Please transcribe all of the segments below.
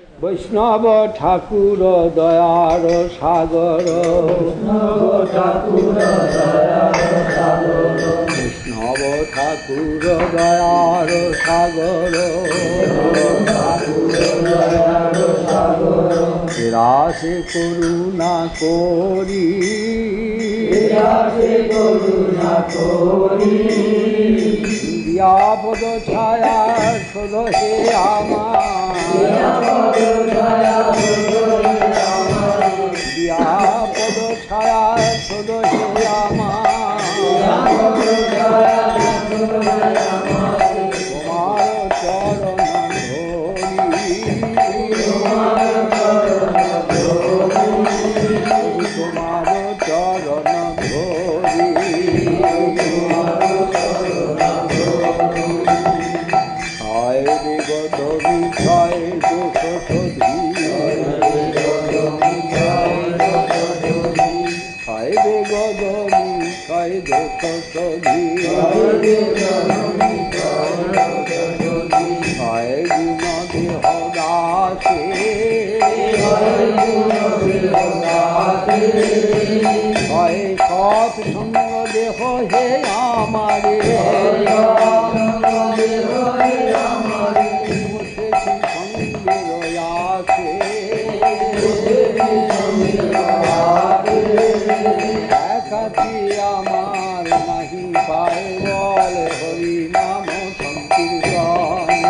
বৈষ্ণব ঠাকুর দয়ার সাগর, বৈষ্ণব ঠাকুর দয়ার সাগর, রাসে করুণা করি, দিয়াপদ ছায়া শোধ হে আমার, দিয়াপদ ছায়া শোধ হে আমার, তোমার চরণ ধরি, তোমার চরণ ধরি, ছয় বিগত বিষয় দোষ শোধি, ছয় বিগত বিষয় দোষ শোধি, ছয় গুণ দেহ দাসে, ছয় সৎ সঙ্গ দেহ হে আমারে, বসেছি সঙ্গের আসে, একাকি আমার নাহি পায় বল হরি নাম সংকীর্তনে,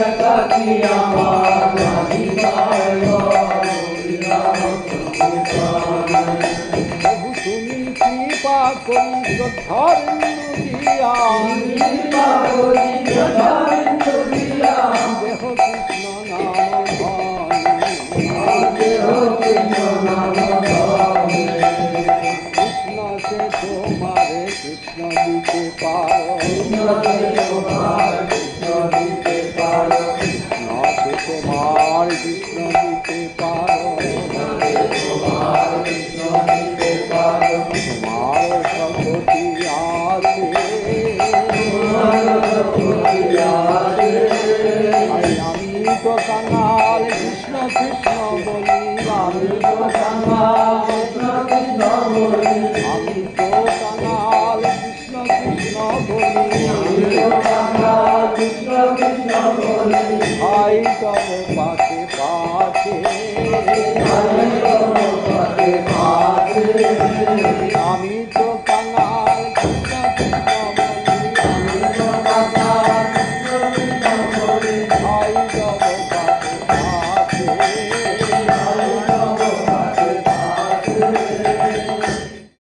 একাকি আমার নাহি পায় বল হরি নাম সংকীর্তনে, প্রভু তুমি কৃপা করি শ্রদ্ধারেন্দু দিয়া, দেহ কৃষ্ণ নাম ধনে, কৃষ্ণ সে তোমারে কৃষ্ণ দিতে পারো, কৃষ্ণ সে তোমার কৃষ্ণ দিতে পারো, তোমার সকতি আছে, আমি তো কাঙাল কৃষ্ণ কৃষ্ণ বলি, আমি তো কাঙাল কৃষ্ণ বলি, আমি তো কাঙাল কৃষ্ণ কৃষ্ণ বলি, কৃষ্ণ কৃষ্ণ বলি, ভাই তব পাশে পাশে, আমি তো